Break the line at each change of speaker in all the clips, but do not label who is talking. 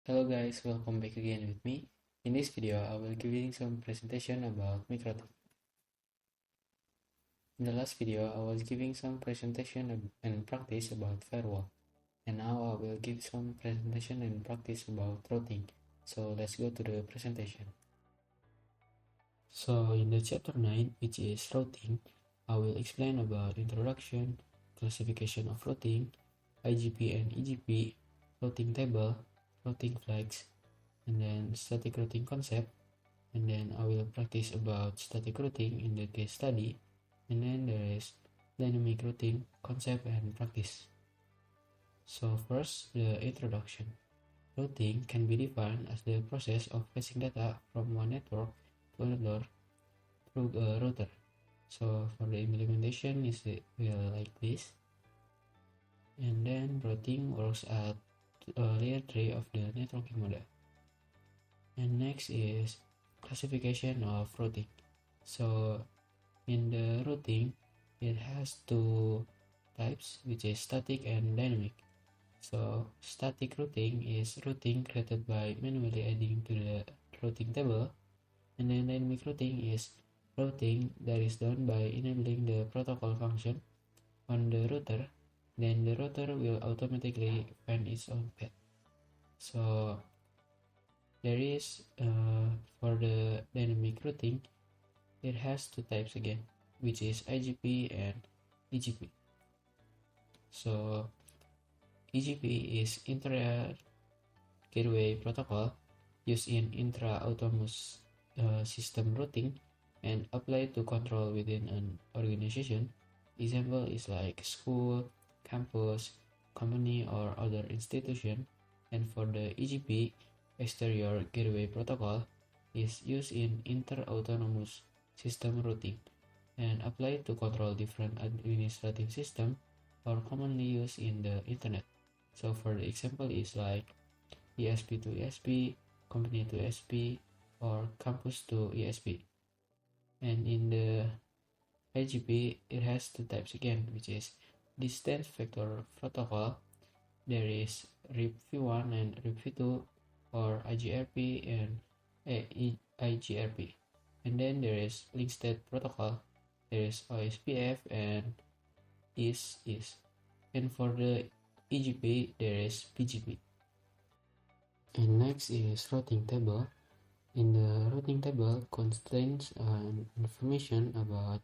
Hello guys, welcome back again with me. In this video, I will give you some presentation about MikroTik. In the last video, I was giving some presentation and practice about firewall, and now I will give some presentation and practice about routing. So let's go to the presentation. So in the chapter 9, which is routing, I will explain about introduction, classification of routing, IGP and EGP, routing table, routing flags, and then static routing concept, and then I will practice about static routing in the case study, and then there is dynamic routing concept and practice. So first, the introduction. Routing can be defined as the process of passing data from one network to another through a router. So for the implementation is like this, and then routing works at layer 3 of the networking model. And next is classification of routing. So in the routing, it has two types, which is static and dynamic. So static routing is routing created by manually adding to the routing table, and then dynamic routing is routing that is done by enabling the protocol function on the router. Then the router will automatically find its own path. So there is for the dynamic routing, it has two types again, which is IGP and EGP. So EGP is intra gateway protocol used in intra-autonomous system routing and applied to control within an organization. Example is like school, campus, company, or other institution. And for the EGP, exterior gateway protocol is used in inter-autonomous system routing and applied to control different administrative systems or commonly used in the internet. So for the example is like ESP to ESP, company to ESP, or campus to ESP. And in the IGP, it has two types again, which is distance vector protocol. There is RIP-v1 and RIP-v2, or IGRP and IGRP. And then there is link state protocol. There is OSPF and IS. And for the EGP, there is PGP. And next is routing table. In the routing table contains information about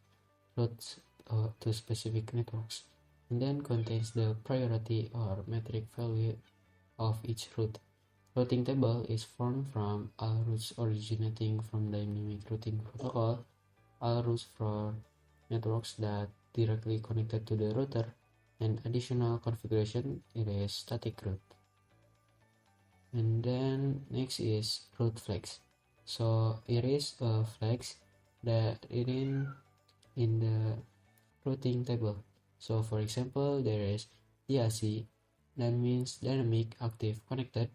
routes to specific networks, and then contains the priority or metric value of each route. Routing table is formed from all routes originating from dynamic routing protocol, all routes for networks that directly connected to the router, and additional configuration it is static route. And then next is route flags. So it is flags that in the routing table. So for example, there is DAC, that means dynamic active connected.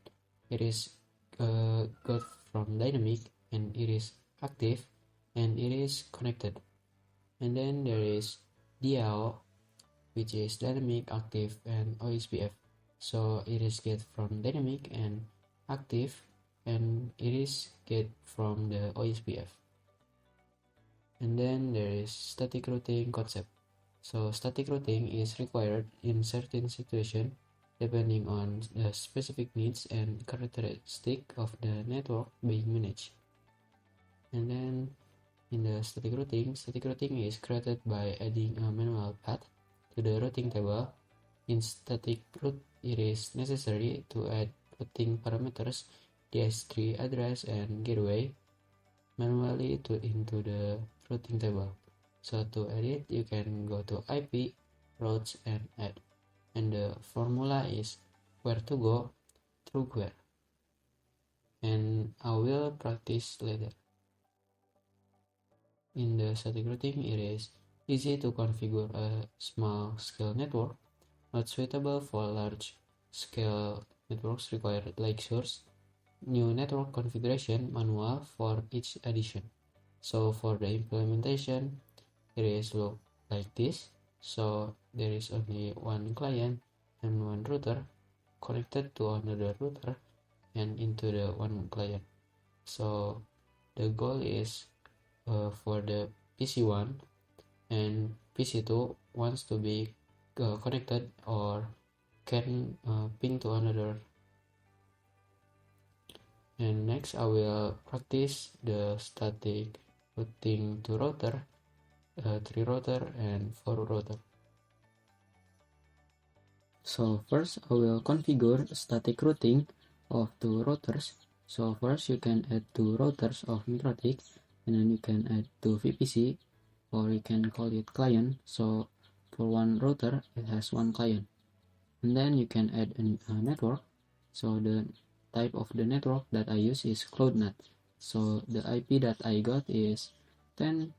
It is got from dynamic and it is active and it is connected. And then there is DAO, which is dynamic, active, and OSPF. So it is get from dynamic and active, and it is get from the OSPF. And then there is static routing concept. So static routing is required in certain situations depending on the specific needs and characteristic of the network being managed. And then in the static routing is created by adding a manual path to the routing table. In static route, it is necessary to add routing parameters, DS3 address and gateway manually into the routing table. So to edit, you can go to IP, routes, and add. And the formula is where to go through where. And I will practice later. In the static routing, it is easy to configure a small scale network, not suitable for large scale networks required like source, new network configuration manual for each addition. So for the implementation, it is look like this. So there is only one client and one router connected to another router, and into the one client. So the goal is for the PC1 and PC2 wants to be connected or can ping to another. And next I will practice the static routing to router, 3 router and 4 router. So first I will configure static routing of 2 routers. So first you can add 2 routers of MikroTik, and then you can add 2 VPC, or you can call it client. So for one router it has one client. And then you can add a network. So the type of the network that I use is CloudNet. So the IP that I got is 10.x.x.x,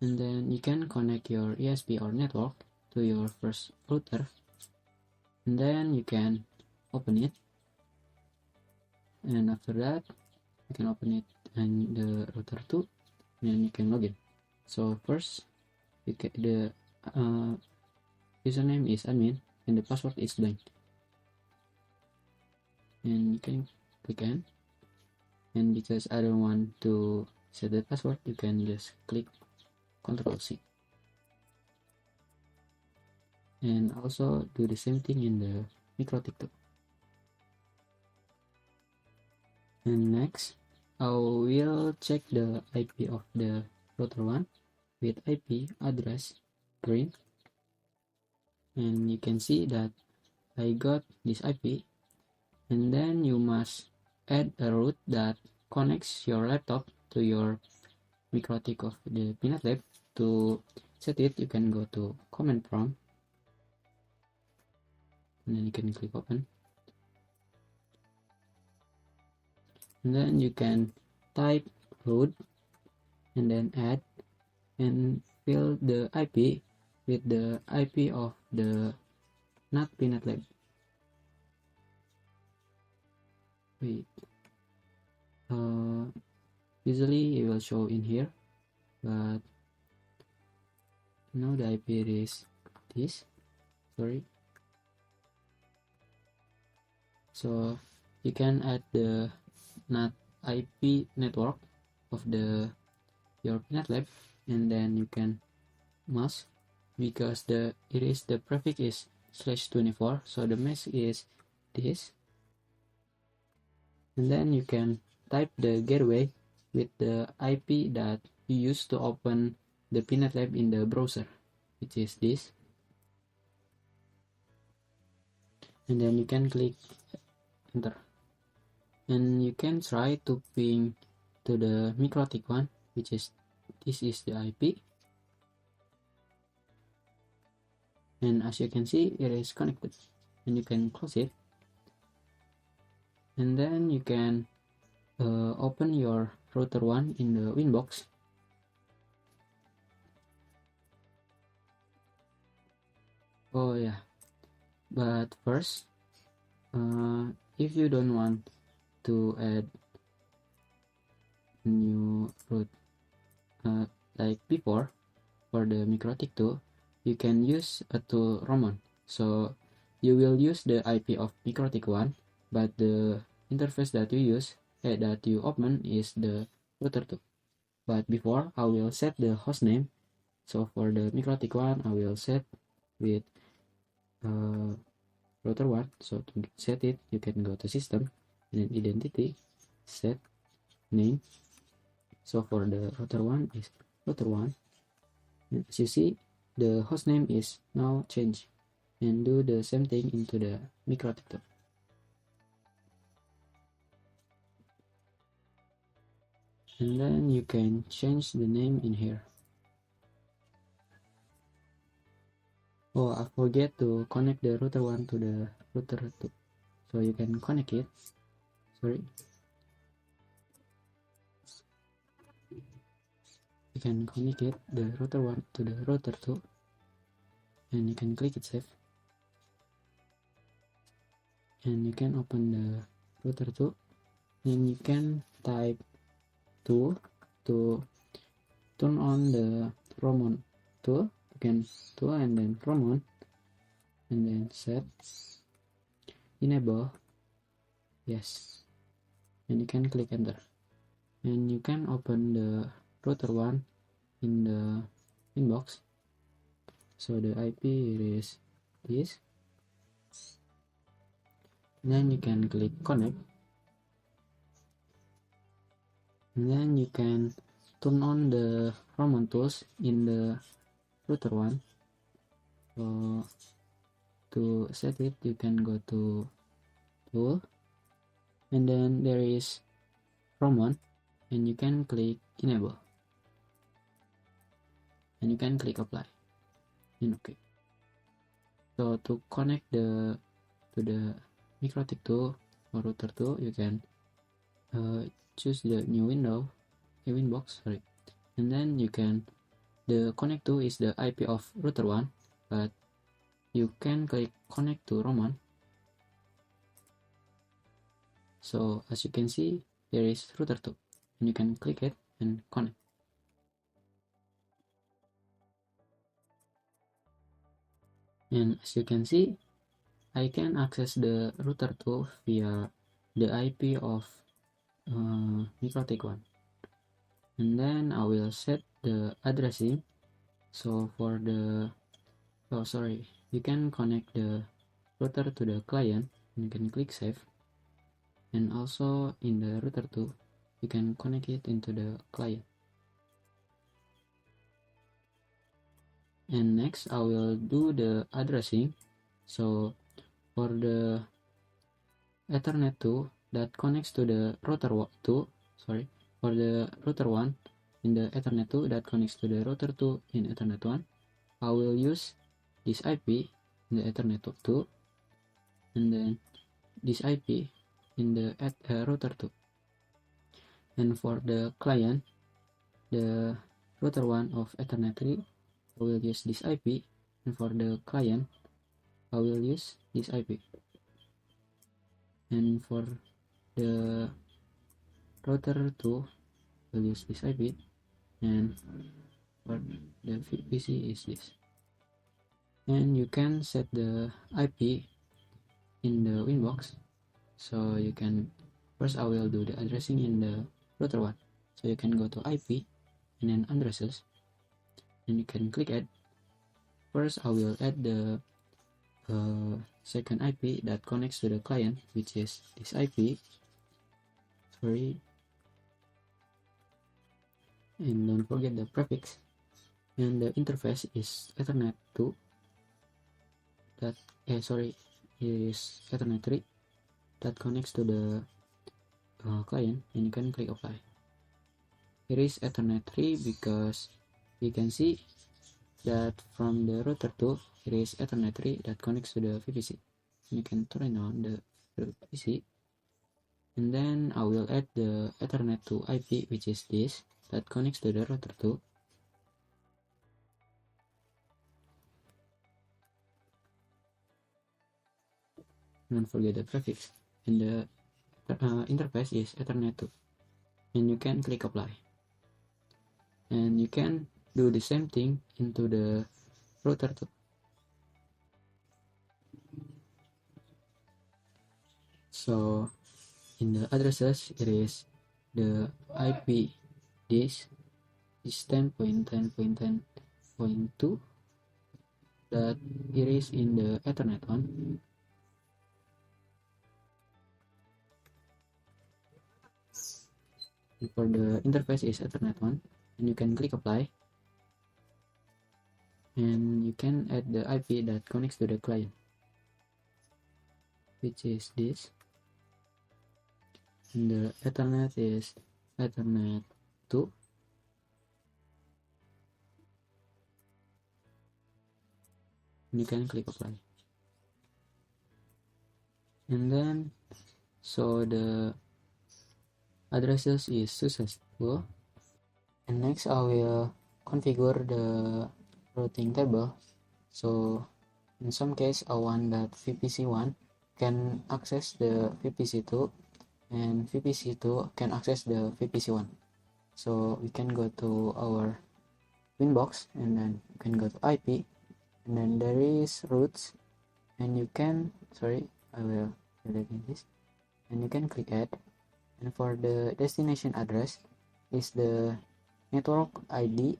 and then you can connect your ESP or network to your first router, and then you can open it, and after that you can open it and the router 2, and you can log in. So first the username is admin and the password is blank, and you can click N, and because I don't want to set the password, you can just click Ctrl+C, and also do the same thing in the MikroTik too. And next I will check the IP of the router 1 with IP address green, and you can see that I got this IP. And then you must add a route that connects your laptop to your MikroTik of the Peanut Lab. To set it, you can go to command prompt, and then you can click open, and then you can type route and then add and fill the IP with the IP of the NAT Peanut Lab. Wait, usually it will show in here, but now the IP is this. Sorry. So you can add the NAT IP network of your Peanut Lab, and then you can mask, because the prefix is /24, so the mask is this. And then you can type the gateway with the IP that you use to open the Peanut Lab in the browser, which is this. And then you can click enter, and you can try to ping to the MikroTik one, which is this is the IP, and as you can see it is connected, and you can close it, and then you can open your router 1 in the Winbox. Oh yeah, but first if you don't want to add new root like before for the MikroTik 2, you can use a tool Roman. So you will use the IP of MikroTik 1, but the interface that you open is the router 2. But before, I will set the host name. So for the MikroTik 1, I will set with router 1. So to set it, you can go to system and then identity, set name. So for the router 1 is router 1. And as you see, the host name is now changed, and do the same thing into the MikroTik 2. And then you can change the name in here. Oh, I forget to connect the router 1 to the router 2. So you can connect it. Sorry. You can connect it, the router 1 to the router 2. And you can click it save. And you can open the router 2. And you can type 2 to turn on the Roman 2. You can 2 and then Roman, and then set, enable, yes, and you can click enter, and you can open the router one in the inbox. So the IP is this, and then you can click connect, and then you can turn on the Roman tools in the router one. So to set it, you can go to tool, and then there is Roman, and you can click enable, and you can click apply, and okay. So to connect to the MikroTik tool or router tool, you can choose the new window, a winbox, sorry, and then you can, the connect to is the IP of router one, but you can click connect to Roman. So as you can see, there is router 2, and you can click it and connect. And as you can see, I can access the router 2 via the IP of MikroTik 1. And then I will set the addressing. So for the, oh sorry, you can connect the router to the client, and you can click save. And also in the router 2, you can connect it into the client. And next I will do the addressing. So for the Ethernet 2 that connects to the router 2, sorry, for the router 1 in the Ethernet 2 that connects to the router 2 in Ethernet 1, I will use this IP in the Ethernet 2, and then this IP in the router 2. And for the client, the router 1 of Ethernet 3, I will use this IP, and for the client, I will use this IP. And for the router 2, we'll use this IP, and for the VPC is this. And you can set the IP in the winbox. So you can, first I will do the addressing in the router 1. So you can go to IP and then addresses, and you can click add. First I will add the second IP that connects to the client, which is this IP, sorry, and don't forget the prefix. And the interface is Ethernet 2 that is Ethernet 3 that connects to the client, and you can click apply. Here is Ethernet 3 because you can see that from the router 2, here is Ethernet 3 that connects to the VPC. You can turn on the VPC, and then I will add the Ethernet 2 IP, which is this, that connects to the router 2. Don't forget the prefix, and the interface is Ethernet 2, and you can click apply. And you can do the same thing into the router 2. So in the addresses, it is the IP this is 10.10.10.2 that it is in the Ethernet 1. And for the interface is Ethernet 1, and you can click apply, and you can add the IP that connects to the client, which is this, and the Ethernet is Ethernet 2, and you can click apply. And then so the addresses is successful, and next I will configure the routing table. So in some case I want that VPC1 can access the VPC2, and VPC2 can access the VPC1. So we can go to our winbox, and then you can go to IP, and then there is routes, and you can, sorry, I will this, and you can click add. And for the destination address is the network ID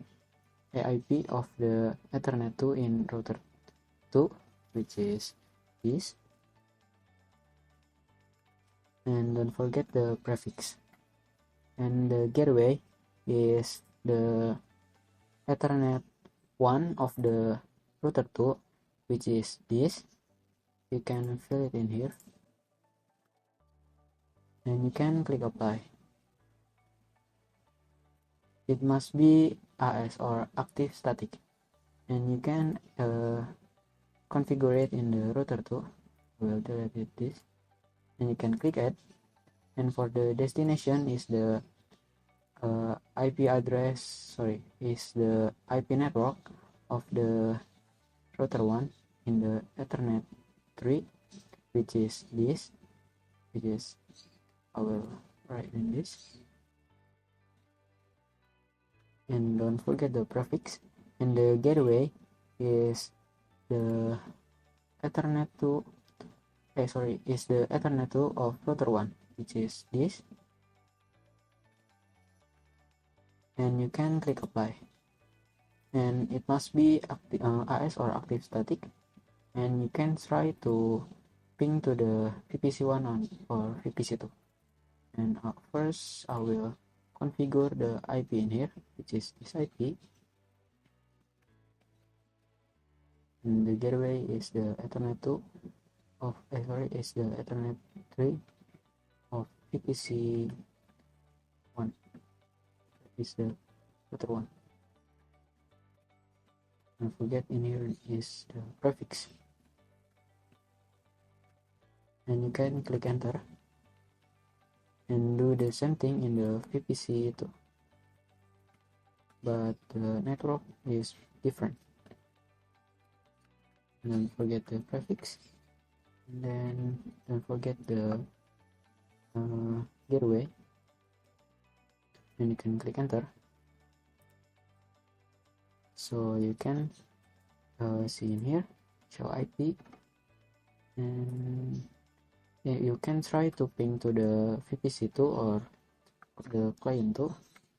AIP of the Ethernet 2 in router 2, which is this. And don't forget the prefix. And the gateway is the Ethernet 1 of the router 2, which is this. You can fill it in here, and you can click apply. It must be AS or active static, and you can configure it in the router 2. We'll delete this, and you can click add. And for the destination is the IP address, is the IP network of the router 1 in the Ethernet 3, which is this, I will write in this. And don't forget the prefix. And the gateway is the Ethernet 2, is the Ethernet 2 of router 1, which is this. And you can click apply. And it must be AS or active static, and you can try to ping to the VPC1 or VPC2. And first I will configure the IP in here, which is this IP, and the gateway is the Ethernet 2 of is the Ethernet 3 of VPC1, is the router 1. Don't forget in here is the prefix, and you can click enter and do the same thing in the VPC2, but the network is different. And don't forget the prefix, and then don't forget the gateway, and you can click enter. So you can see in here show IP, and you can try to ping to the VPC2 or the client 2, which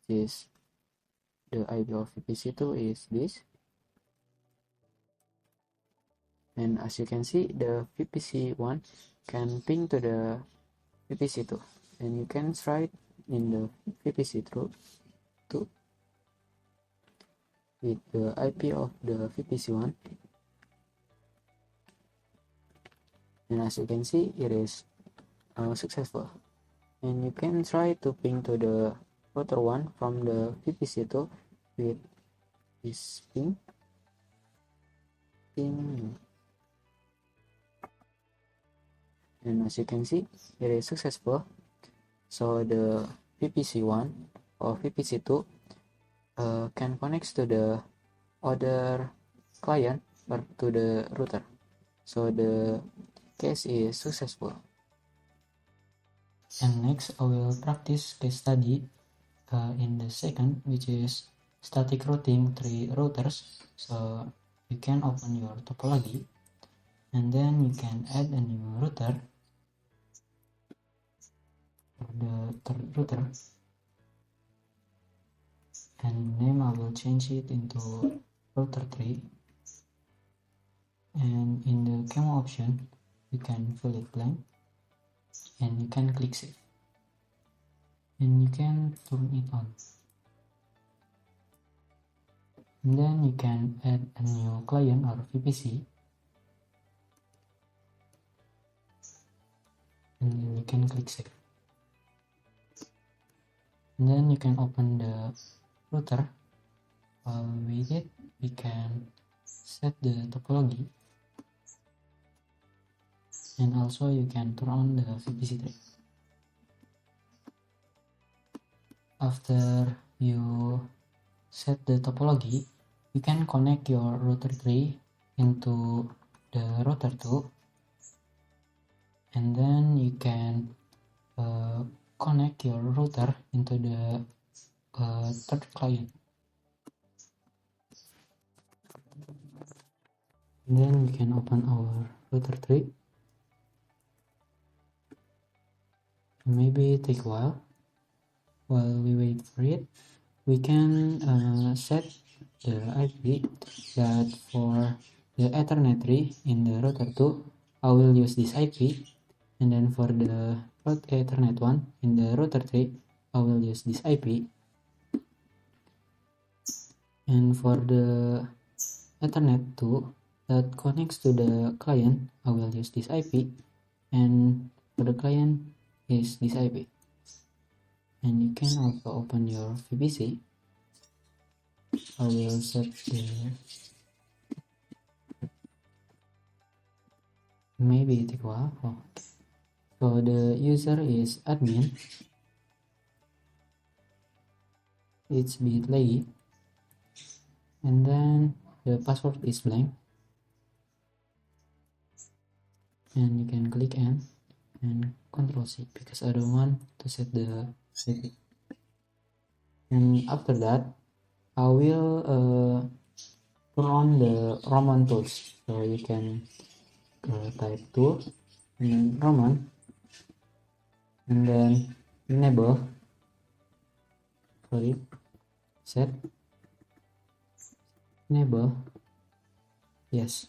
is the IP of VPC2 is this. And as you can see, the VPC1 can ping to the VPC2, and you can try in the VPC2 with the IP of the VPC1, and as you can see, it is successful. And you can try to ping to the router 1 from the VPC2 with this ping. And as you can see, it is successful. So the VPC1 or VPC2 can connect to the other client or to the router. So the case is successful. And next I will practice case study in the second, which is static routing 3 routers. So you can open your topology, and then you can add a new router for the third router, and name I will change it into router 3, and in the camo option you can fill it blank, and you can click save, and you can turn it on, and then you can add a new client or VPC, and then you can click save, and then you can open the router. With it we can set the topology, and also you can turn on the VPC3. After you set the topology, you can connect your router 3 into the router 2, and then you can connect your router into the third client. And then we can open our router 3, maybe take a while. While we wait for it, we can set the IP that for the Ethernet 3 in the router 2, I will use this IP, and then for the Ethernet 1 in the router 3, I will use this IP, and for the Ethernet 2 that connects to the client, I will use this IP, and for the client is this IP. And you can also open your VPC. I will set the, maybe take a while. Oh, okay. So the user is admin. It's a bit laggy, and then the password is blank, and you can click N and Control C because I don't want to set the IP. And after that, I will turn on the Roman tools. So you can type tool and then Roman, and then enable, set, enable, yes,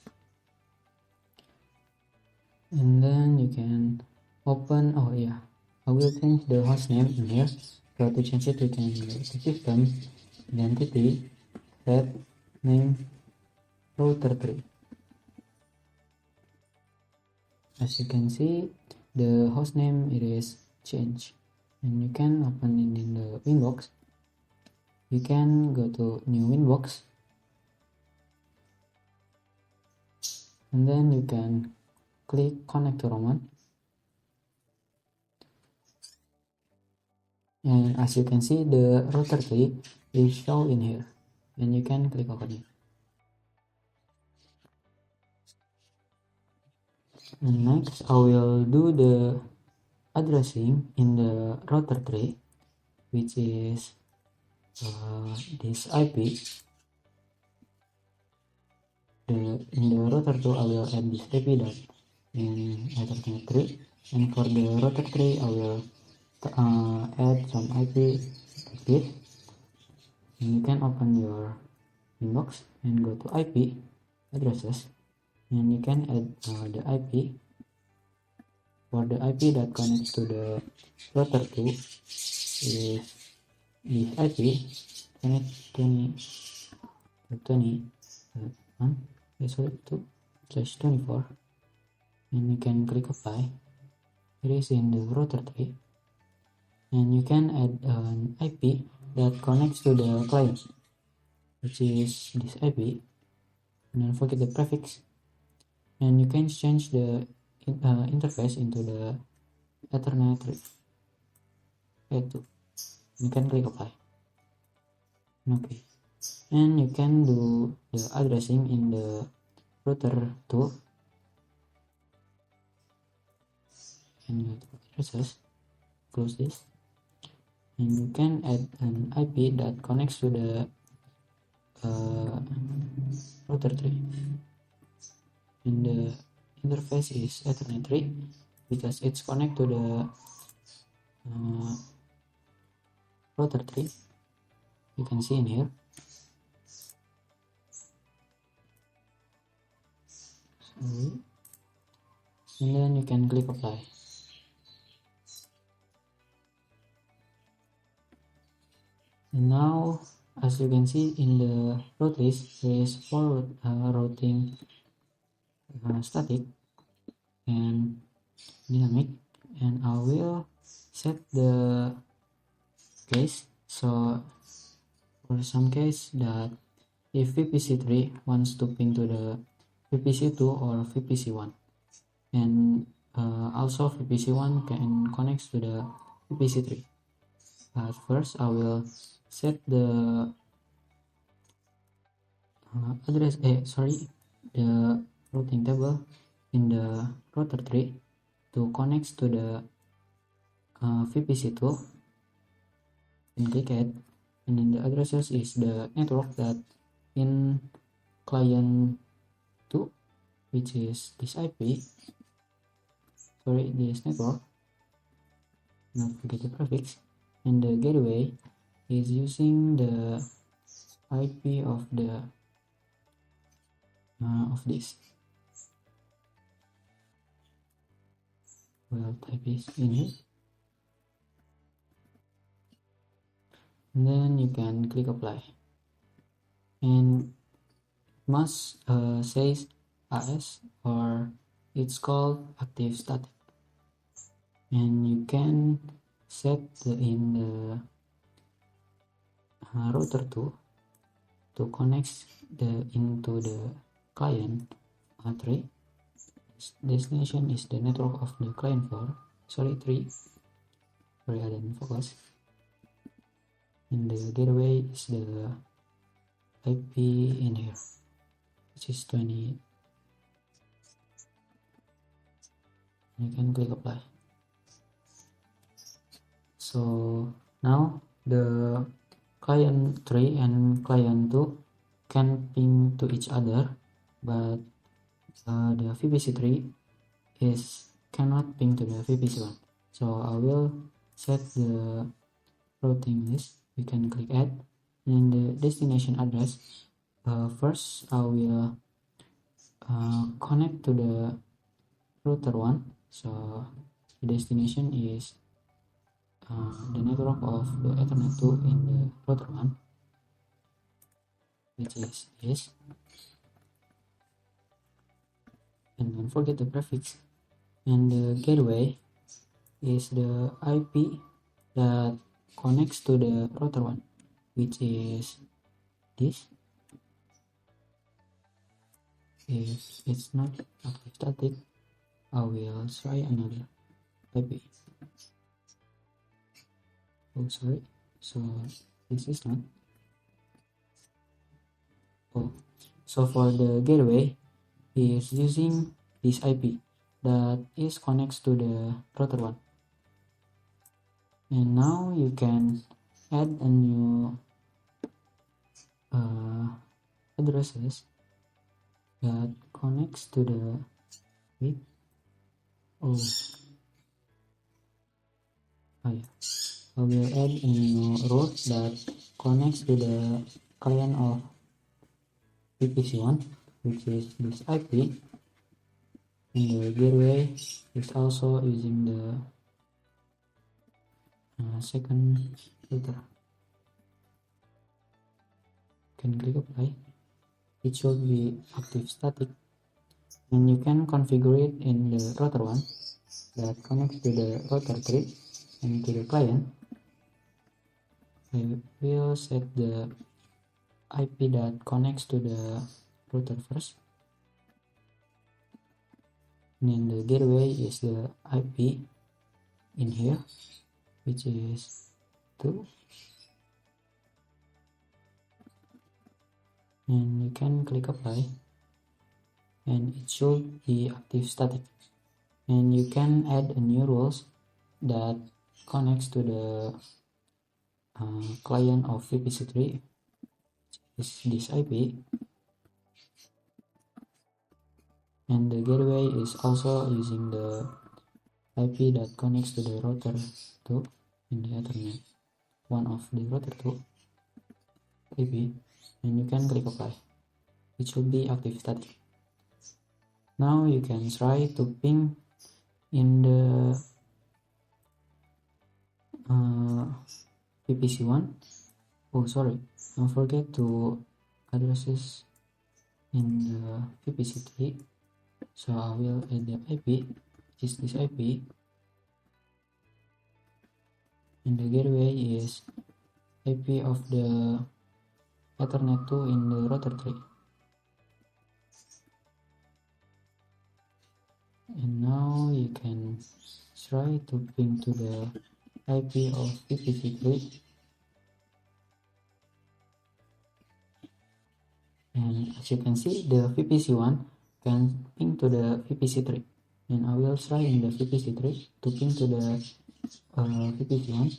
and then you can open. Oh yeah, I will change the host name in here. So to change it, we can go to system, identity, set, name, router 3. As you can see, the host name it is changed, and you can open it in the Winbox. You can go to new Winbox, and then you can click connect to Roman, and as you can see the router 3 is shown in here, and you can click open it. And next I will do the addressing in the router 3, which is this IP. In the router 2 I will add this IP dot in Ethernet 3, and for the router 3 I will add some IP like this. And you can open your inbox and go to IP addresses, and you can add the IP. For the IP that connects to the router 2 is this IP 2 and you can click apply. It is in the router 3, and you can add an IP that connects to the client, which is this IP, and don't forget the prefix, and you can change the interface into the Ethernet 3. You can click apply. Okay, and you can do the addressing in the router 2, and go to addresses, close this, and you can add an IP that connects to the router 3, and the interface is Ethernet 3 because it's connected to the router 3. You can see in here. And then you can click apply. And now, as you can see in the route list, there is 4 routing static and dynamic, and I will set the case. So for some case that if VPC3 wants to ping to the VPC2 or VPC1, and also VPC1 can connect to the VPC3. But first I will set the the routing table in the router 3 to connect to the VPC2, and click add, and then the addresses is the network that in client 2, which is this IP, this network, not forget the prefix. And the gateway is using the IP of this. We'll type this in here, and then you can click apply, and must says AS, or it's called active static, and you can set in the router to connect into the client 3. Destination is the network of the client 4, sorry 3, sorry I didn't focus, and the gateway is the IP in here, which is 20. You can click apply. So now the client 3 and client 2 can ping to each other, but the VPC3 cannot ping to the VPC1. So I will set the routing list. We can click add, and the destination address. First I will connect to the router 1. So the destination is the network of the Ethernet 2 in the router 1, which is this. And don't forget the prefix. And the gateway is the IP that connects to the router 1, which is this. If it's not active static, I will try another IP. Oh, sorry. So this is not. Oh, so for the gateway is using this IP that is connects to the router 1. And now you can add a new addresses that connects to the yeah. I will add a new route that connects to the client of VPC1, which is this IP, and the gateway is also using the second filter. Can click apply. It should be active static, and you can configure it in the router 1 that connects to the router 3 and to the client. I will set the IP that connects to the router first, and then the gateway is the IP in here, which is 2, and you can click apply, and it should be active static. And you can add a new rules that connects to the client of VPC3, is this IP, and the gateway is also using the IP that connects to the router 2 in the Ethernet 1 of the router 2 IP, and you can click apply. It should be active static. Now you can try to ping in the VPC1. Oh, sorry, don't forget to addresses in the VPC3. So I will add the IP, which is this IP, and the gateway is IP of the Ethernet 2 in the router 3. And now you can try to ping to the IP of VPC3, and as you can see, the VPC1 can ping to the VPC3, and I will try in the VPC3 to ping to the VPC1,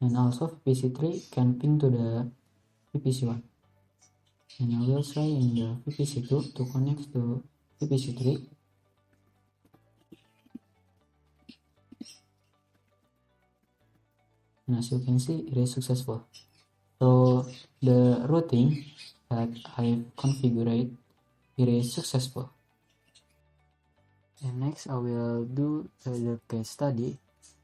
and also VPC3 can ping to the VPC1, and I will try in the VPC2 to connect to VPC3, and as you can see, it is successful. So the routing that I configured, it is successful. And next I will do the case study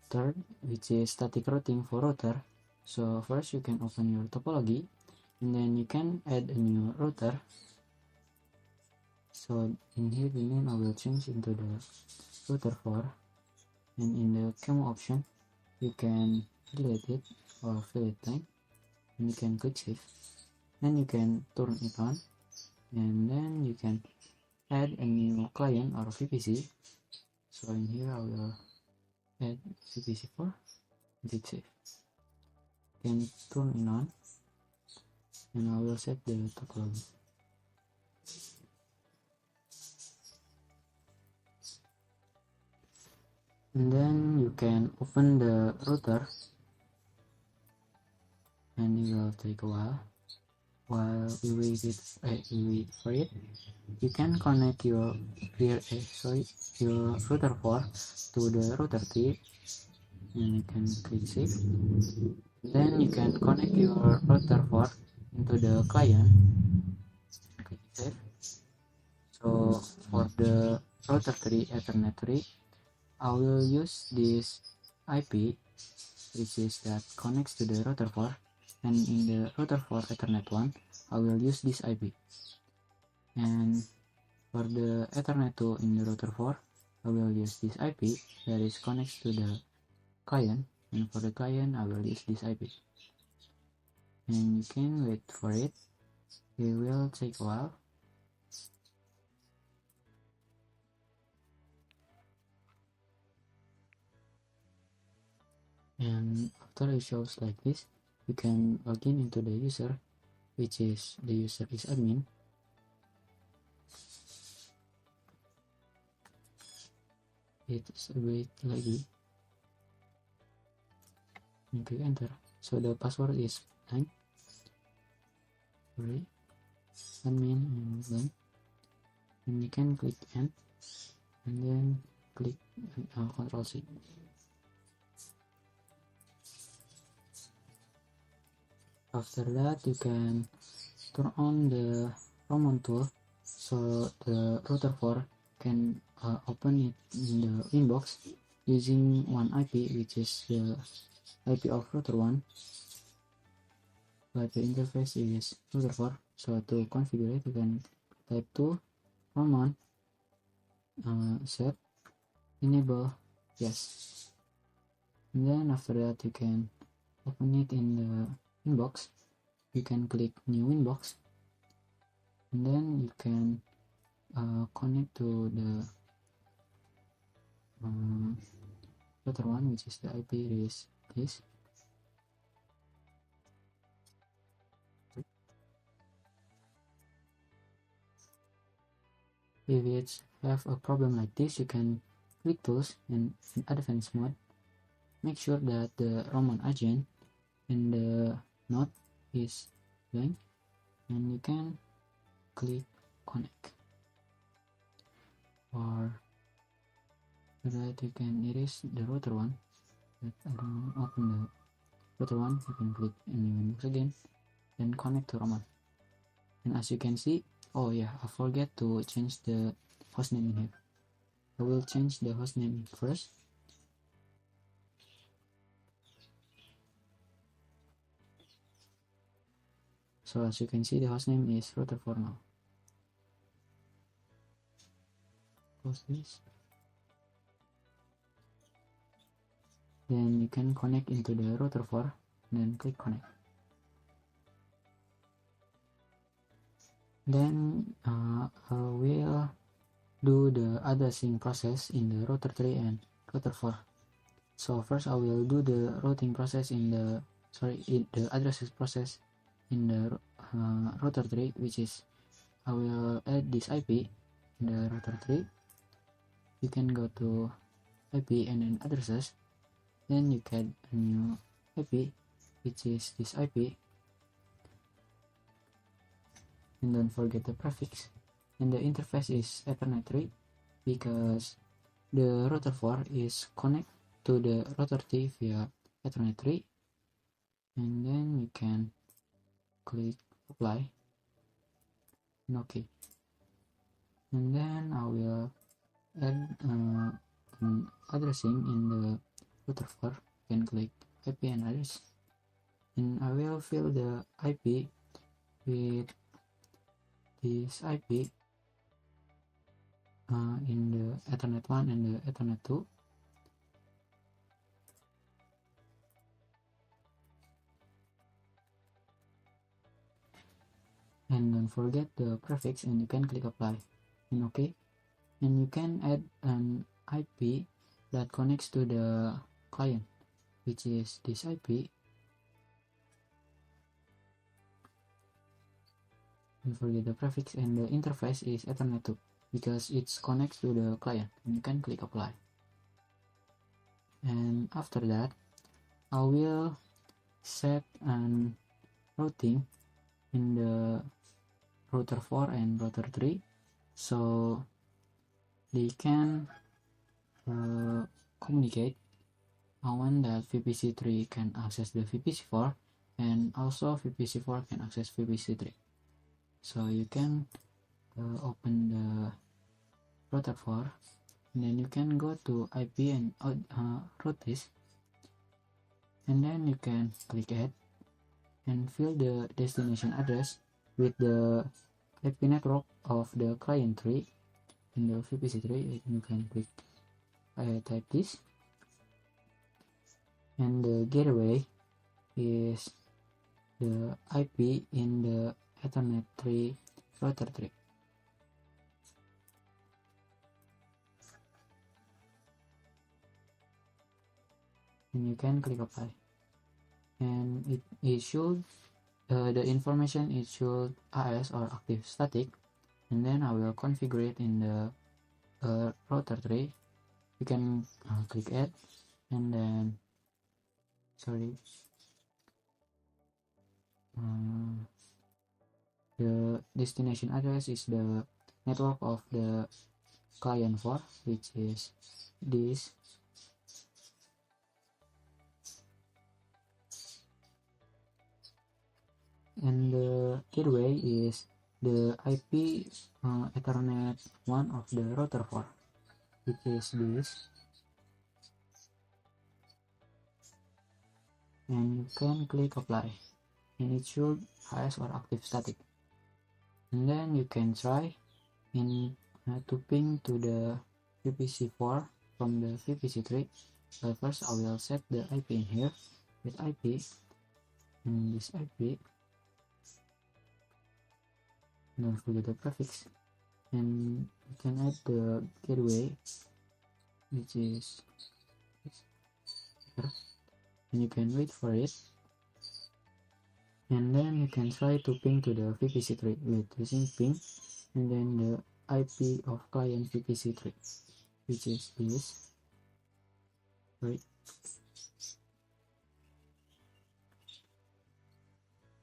third, which is static routing for router. So first you can open your topology, and then you can add a new router. So in here the name I will change into the router 4, and in the camo option you can delete it or fill it blank, and you can click save. Then you can turn it on, and then you can add a new client or VPC. So in here I will add VPC4, click save. Then turn it on, and I will set the topology. And then you can open the router, and it will take a while. While we wait for it, you can connect your router 4 to the router 3, and you can click save. Then you can connect your router 4 into the client, click save. So for the router 3 Ethernet 3, I will use this IP, which is that connects to the router 4, and in the router 4 Ethernet 1, I will use this IP. And for the Ethernet 2 in the router 4, I will use this IP that is connects to the client, and for the client, I will use this IP. And you can wait for it. It will take a while. And after it shows like this, you can log in into the user, which is the user is admin. It's wait lagi, and click enter. So the password is blank, sorry, admin and blank, and you can click end, and then click Ctrl C. After that, you can turn on the Roman tool, so the router 4 can open it in the inbox using one IP, which is the IP of router 1, but the interface is router 4. So to configure it, you can type to Roman set enable yes, and then after that you can open it in the inbox. You can click new inbox, and then you can connect to the router 1, which is the IP is this. If it's have a problem like this, you can click tools, and in advanced mode, make sure that the Roman agent and the node is blank, and you can click connect, or that you can erase the router 1. But I don't open the router 1, you can click new Windows again and connect to Roman. And as you can see, oh yeah, I forget to change the hostname in here. I will change the hostname first. So as you can see, the hostname is router 4 now. Close this. Then you can connect into the router 4, and then click connect. Then I will do the addressing process in the router 3 and router 4. So first I will do the routing process in the addresses process in the router 3, which is I will add this IP in the router 3. You can go to IP and then addresses, then you can add a new IP, which is this IP, and don't forget the prefix. And the interface is Ethernet 3, because the router 4 is connect to the router 3 via Ethernet 3, and then you can click apply and OK, and then I will add an addressing in the router 4. You can click IP and address, and I will fill the IP with this IP in the Ethernet 1 and the Ethernet 2. And don't forget the prefix, and you can click apply and OK, and you can add an IP that connects to the client, which is this IP. Don't forget the prefix, and the interface is Ethernet 2 because it connects to the client, and you can click apply. And after that, I will set an routing in the router 4 and router 3 so they can communicate. I want that VPC3 can access the VPC4, and also VPC4 can access VPC3. So you can open the router 4, and then you can go to IP and route this, and then you can click add and fill the destination address with the IP network of the client 3 in the VPC3. You can click type this, and the gateway is the IP in the Ethernet 3 router 3. And you can click apply, and it should the information is should AS or active static, and then I will configure it in the router 3. You can click add, and then the destination address is the network of the client 4, which is this, and the gateway is the IP Ethernet 1 of the router 4, which is this, and you can click apply, and it should AS or active static, and then you can try in to ping to the VPC4 from the VPC3. But first I will set the IP in here with IP, and this IP, don't forget the prefix, and you can add the gateway, which is here, and you can wait for it, and then you can try to ping to the VPC3 with using ping, and then the IP of client VPC3, which is this, right?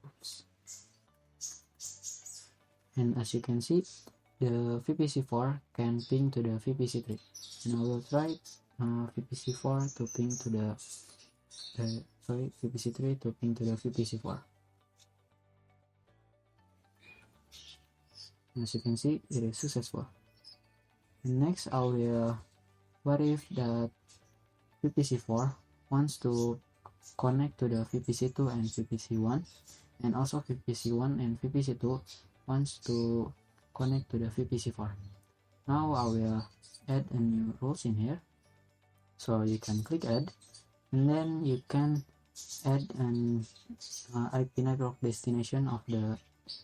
Oops. And as you can see, the VPC4 can ping to the VPC3, and I will try VPC4 to ping to the VPC3 to ping to the VPC4. As you can see, it is successful. And next I will, what if that VPC4 wants to connect to the VPC2 and VPC1, and also VPC1 and VPC2 wants to connect to the VPC4. Now I will add a new rules in here, so you can click add, and then you can add an IP network destination of the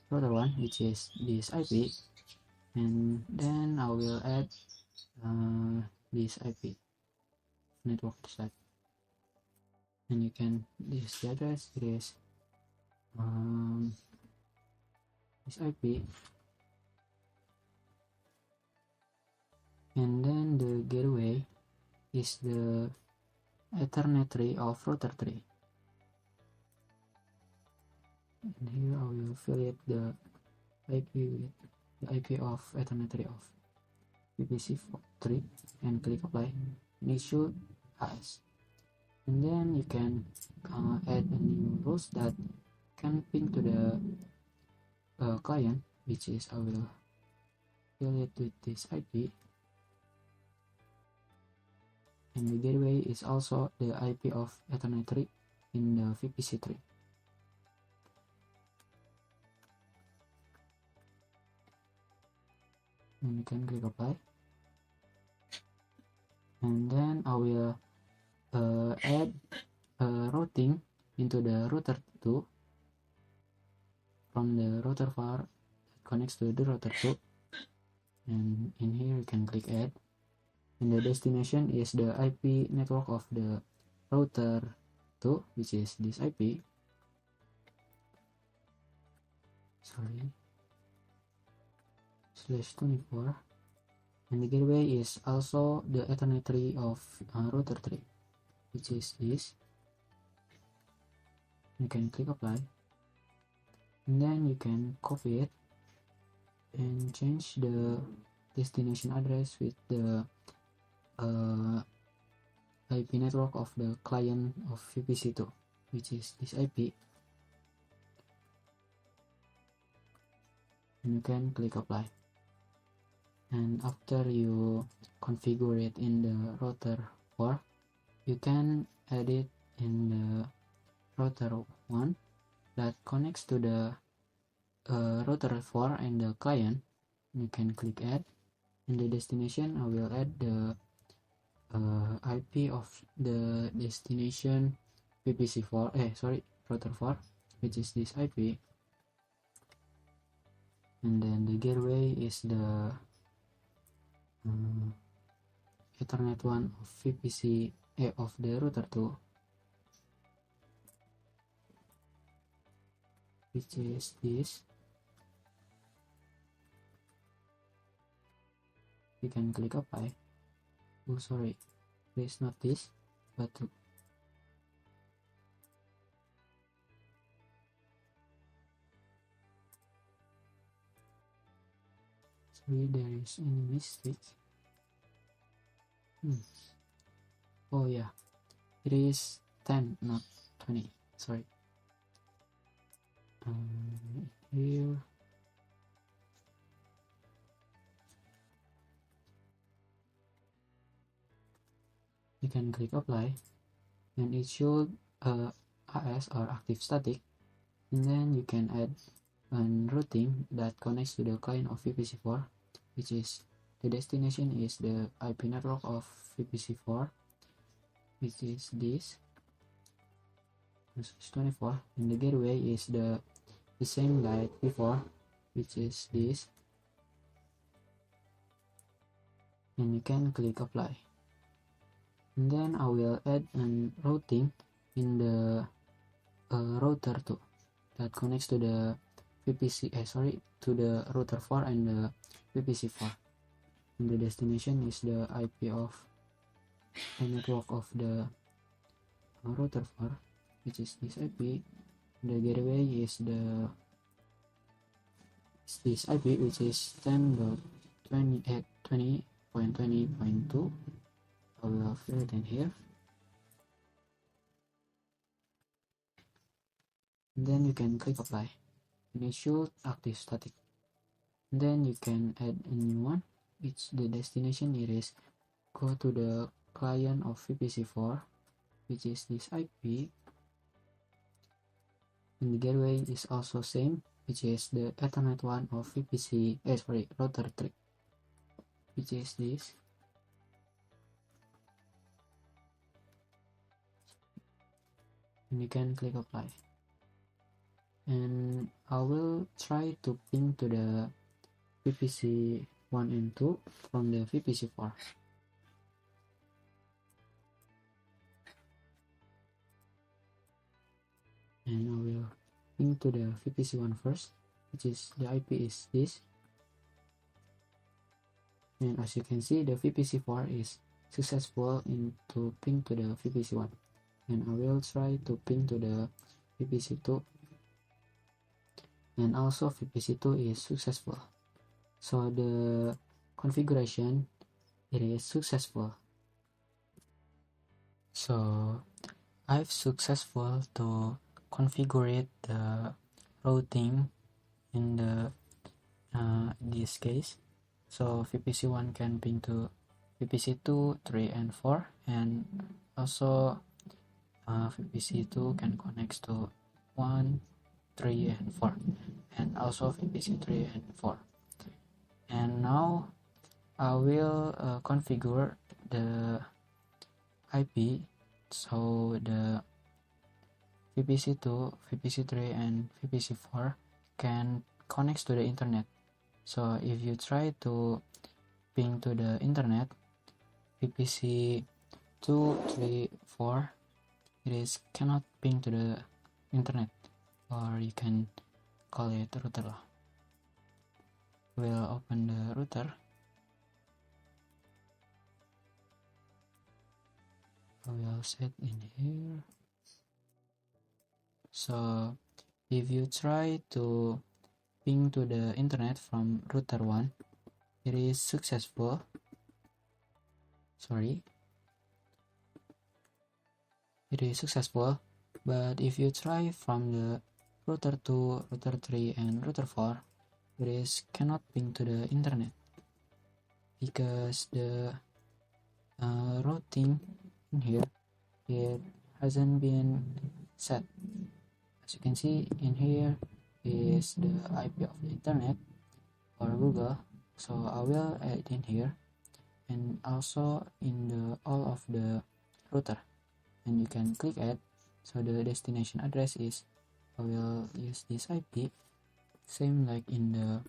router 1, which is this IP, and then I will add this IP network set, and you can, this is the address, it is this IP, and then the gateway is the Ethernet 3 of router 3, and here I will fill it the IP with the IP of Ethernet 3 of VPC3, and click apply, and it should AS. And then you can add a new rules that can ping to the client, which is I will fill it with this IP. And the gateway is also the IP of Ethernet 3 in the VPC 3. And you can click apply. And then I will add routing into the router 2 from the router var that connects to the router 2. And in here you can click add. And the destination is the IP network of the router 2, which is this IP. /24. And the gateway is also the Ethernet 3 of router 3, which is this. You can click apply, and then you can copy it and change the destination address with the IP network of the client of VPC2, which is this IP. And you can click apply. And after you configure it in the router 4, you can add it in the router 1 that connects to the router 4 and the client. You can click add. In the destination, I will add the IP of the destination router 4, which is this IP. And then the gateway is the Ethernet 1 of VPC of the router 2, which is this. You can click apply. Oh sorry, please not this, but sorry, there is any mistake. Oh yeah, it is 10 not 20, sorry. Here you can click apply, and it should AS or active static, and then you can add an routing that connects to the client of VPC4, which is the destination is the IP network of VPC4, which is this /24, and the gateway is the same like before, which is this. And you can click apply, and then I will add an routing in the router 2 that connects to the to the router 4 and the VPC4, and the destination is the IP of the network of the router 4, which is this IP. The gateway is this IP, which is 10.20.20.2. I will fill it in here, and then you can click apply, and it should active static. And then you can add a new one, which the destination is go to the client of VPC4, which is this IP, and the gateway is also same, which is the Ethernet 1 of router 3, which is this. And you can click apply, and I will try to ping to the VPC 1 and 2 from the VPC4. And I will ping to the VPC1 first, which is the IP is this. And as you can see, the VPC4 is successful to ping to the VPC1. And I will try to ping to the VPC2. And also VPC2 is successful. So the configuration, it is successful. So I've successful to configure the routing in this case. So VPC1 can ping to VPC2, 3, and 4, and also VPC2 can connect to 1, 3, and 4, and also VPC3 and 4. And now I will configure the IP so the VPC2, VPC3, and VPC4 can connect to the internet. So if you try to ping to the internet, VPC2, 3, 4, it is cannot ping to the internet, or you can call it router. We'll open the router. I will set in here. So if you try to ping to the internet from router 1, it is successful. It is successful, but if you try from the router 2, router 3, and router 4, it is cannot ping to the internet because the routing in here it hasn't been set. As you can see in here is the IP of the internet or Google, so I will add in here, and also in the all of the router, and you can click add. So the destination address is, I will use this IP same like in the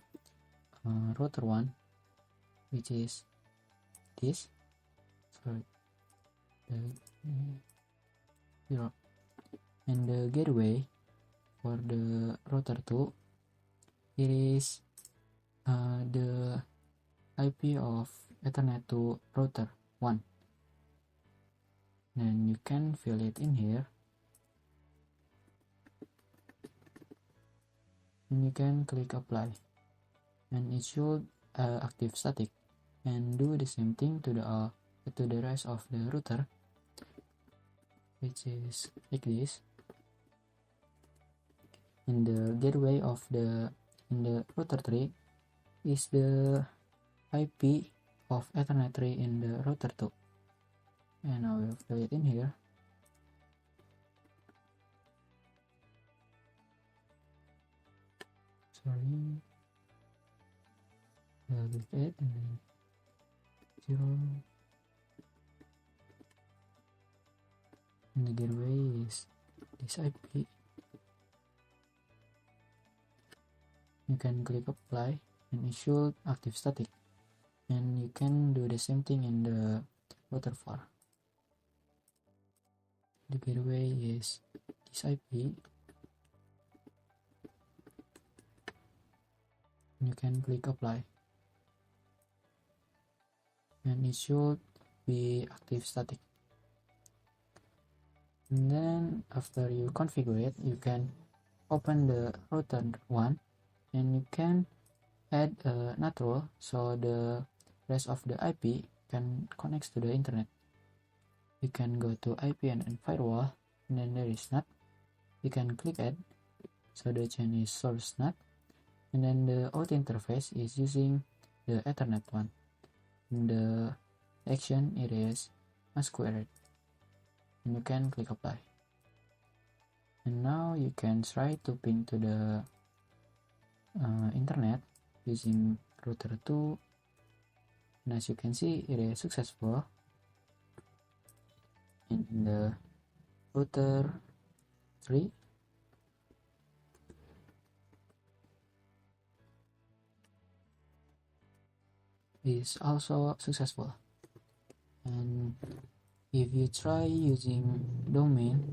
router 1, which is this. Sorry, the 0, and the gateway for the router 2, it is the IP of Ethernet to router 1. Then you can fill it in here, and you can click apply, and it should active static, and do the same thing to the rest of the router, which is like this. In the gateway of the router 3 is the IP of Ethernet 3 in the router 2, and I will fill it in here. Sorry, I'll do it, and then 0, and the gateway is this IP. You can click apply, and it should active static, and you can do the same thing in the router 4. The gateway is this IP. You can click apply, and it should be active static. And then after you configure it, you can open the router 1, and you can add a NAT rule so the rest of the IP can connect to the internet. You can go to IP and firewall, and then there is NAT. You can click add, so the chain is source NAT, and then the auth interface is using the Ethernet one. And the action it is unsquared, and you can click apply. And now you can try to ping to the internet using router 2, and as you can see it is successful. And in the router 3, is also successful. And if you try using domain,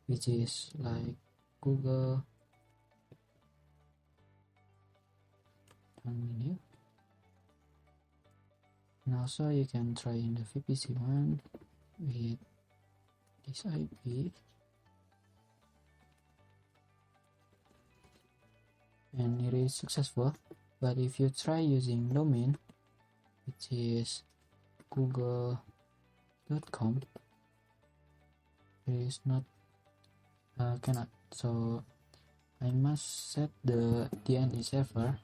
which is like Google domain here, and also you can try in the VPC1 with this IP, and it is successful. But if you try using domain, which is google.com, is not cannot. So I must set the DNS server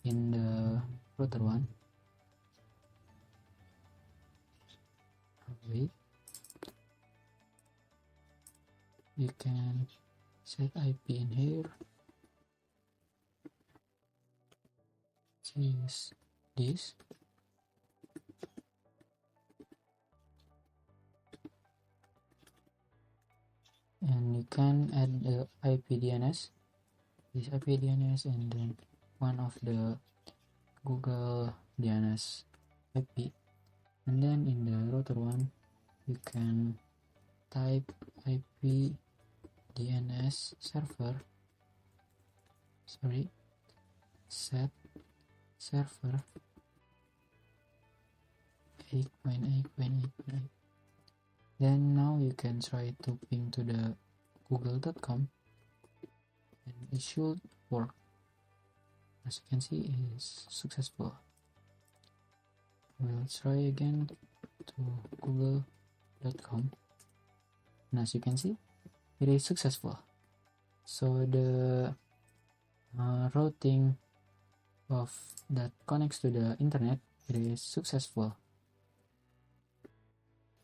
in the router one. Wait, you can set IP in here. Choose this. And you can add the IP DNS, this IP DNS, and then one of the Google DNS IP. And then in the router one, you can type IP DNS server, set server 8.8.8.8. Then now you can try to ping to the google.com and it should work. As you can see, it is successful. We'll try again to google.com, and as you can see, it is successful. So the routing of that connects to the internet, it is successful.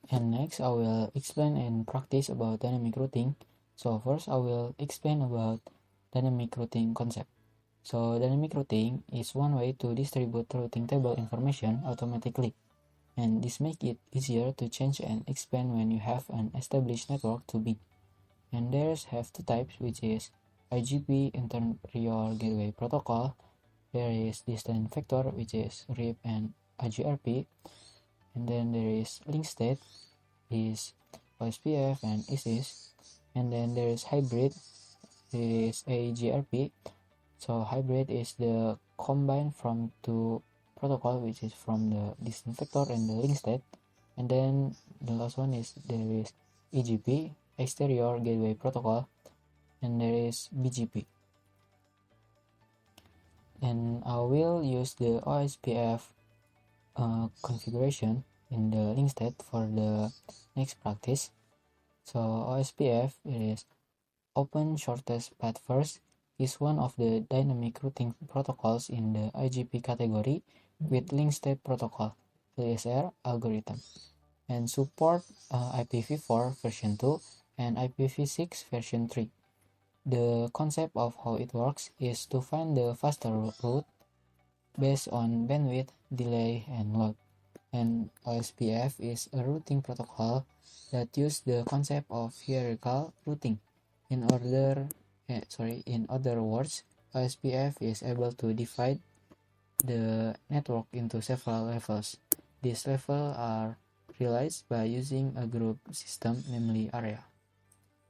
And next I will explain and practice about dynamic routing. So first I will explain about dynamic routing concept. So dynamic routing is one way to distribute routing table information automatically, and this makes it easier to change and expand when you have an established network to be. And there's have two types, which is IGP, Interior Gateway Protocol. There is Distance Vector, which is RIP and IGRP. And then there is link state, is OSPF and ISIS. And then there is hybrid, is AGRP. So hybrid is the combine from two protocol, which is from the distance vector and the link state. And then the last one is there is EGP, Exterior Gateway Protocol, and there is BGP. And I will use the OSPF configuration in the link state for the next practice. So OSPF is Open Shortest Path First, is one of the dynamic routing protocols in the IGP category with link state protocol LSR algorithm, and support IPv4 version 2 and IPv6 version 3. The concept of how it works is to find the faster route based on bandwidth, delay, and load. And OSPF is a routing protocol that uses the concept of hierarchical routing. In other words, OSPF is able to divide the network into several levels. These levels are realized by using a group system, namely area.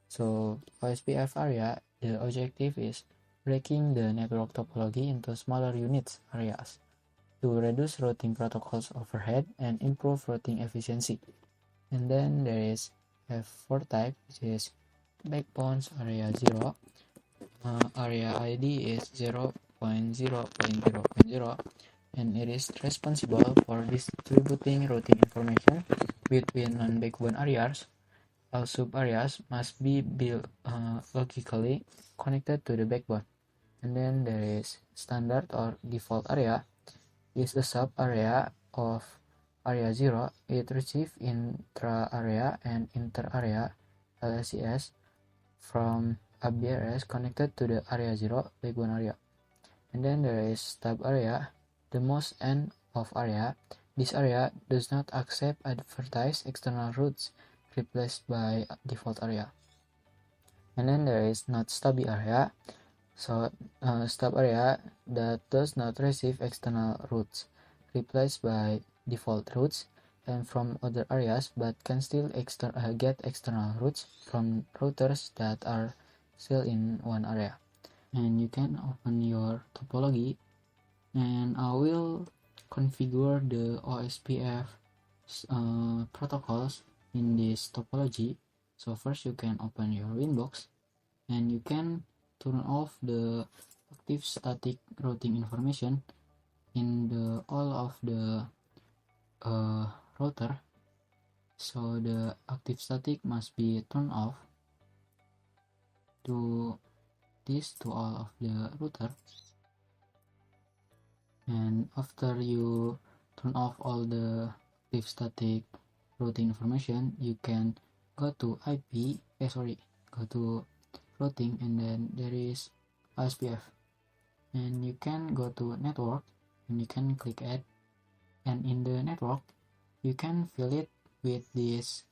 So OSPF area, the objective is breaking the network topology into smaller units areas to reduce routing protocols overhead and improve routing efficiency. And then there is F4 type, which is backbones area 0. Area ID is 0.0.0.0, and it is responsible for distributing routing information between non-backbone areas. All sub-areas must be built logically connected to the backbone. And then there is standard or default area, is a sub-area of area 0. It receives intra-area and inter-area LSCS from a BRS connected to the area 0 backbone area. And then there is stub area, the most end of area. This area does not accept advertised external routes, replaced by default area. And then there is not stubby area, so stub area that does not receive external routes, replaced by default routes, and from other areas but can still get external routes from routers that are still in one area. And you can open your topology, and I will configure the OSPF protocols in this topology. So first you can open your Winbox, and you can turn off the active static routing information in all of the router. So the active static must be turned off. Do this to all of the router, and after you turn off all the active static routing information, you can go to go to routing, and then there is OSPF, and you can go to network and you can click add, and in the network you can fill it with this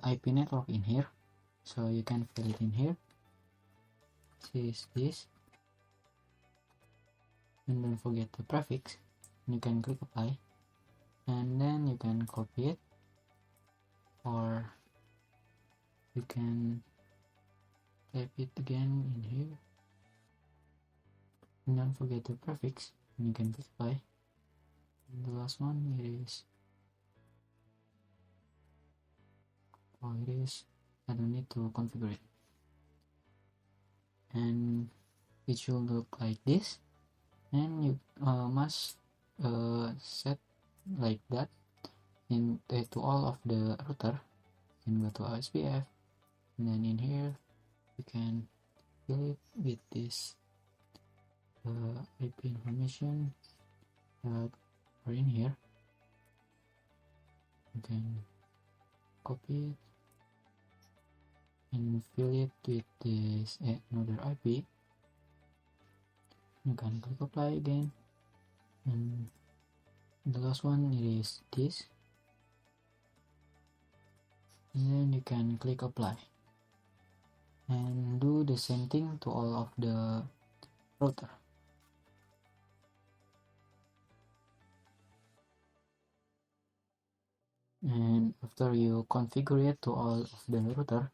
IP network in here. So you can fill it in here. This, and don't forget the prefix. You can click apply, and then you can copy it, or you can type it again in here, and don't forget the prefix, and you can click apply. And the last one, I don't need to configure it, and it should look like this. And you must set like that to all of the router, and go to OSPF, and then in here you can fill it with this IP information that are in here. You can copy it and fill it with this another IP. You can click apply again, and the last one is this, and then you can click apply, and do the same thing to all of the router. And after you configure it to all of the router,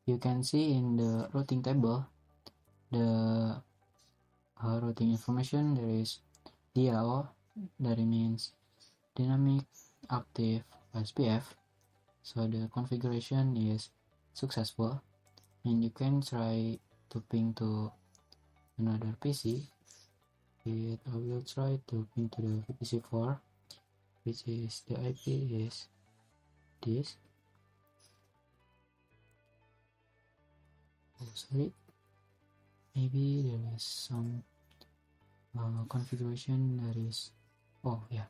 you can see in the routing table the routing information. There is DAO, that means dynamic active OSPF. So the configuration is successful, and you can try to ping to another PC. I will try to ping to the VPC4, which is the IP is this. Oh, sorry, maybe there is some configuration that is, oh yeah,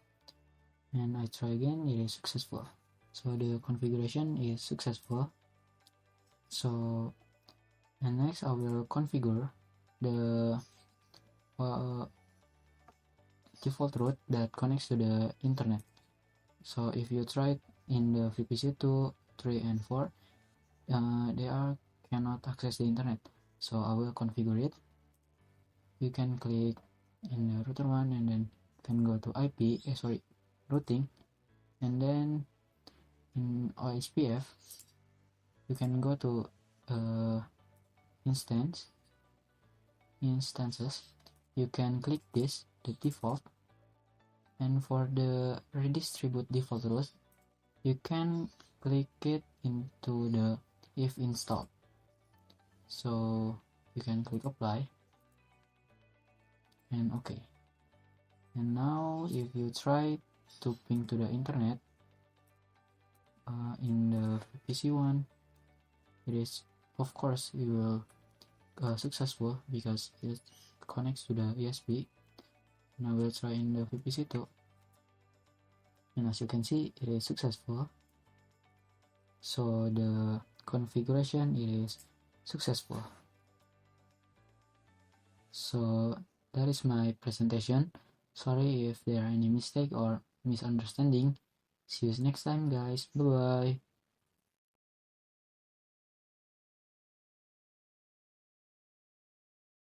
and I try again, it is successful. So the configuration is successful. So, and next I will configure the default route that connects to the internet. So if you try in the VPC 2, 3, and 4, they cannot access the internet. So I will configure it. You can click in the router one, and then can go to routing, and then in OSPF you can go to instances. You can click this, the default, and for the redistribute default route, you can click it into the if installed. So you can click apply, and okay. And now if you try to ping to the internet in the PC1, it is, of course, it will successful because it connects to the ESP. And I will try in the VPC2, and as you can see, it is successful. So the configuration is successful. So that is my presentation. Sorry if there are any mistake or misunderstanding. See you next time, guys. Bye bye.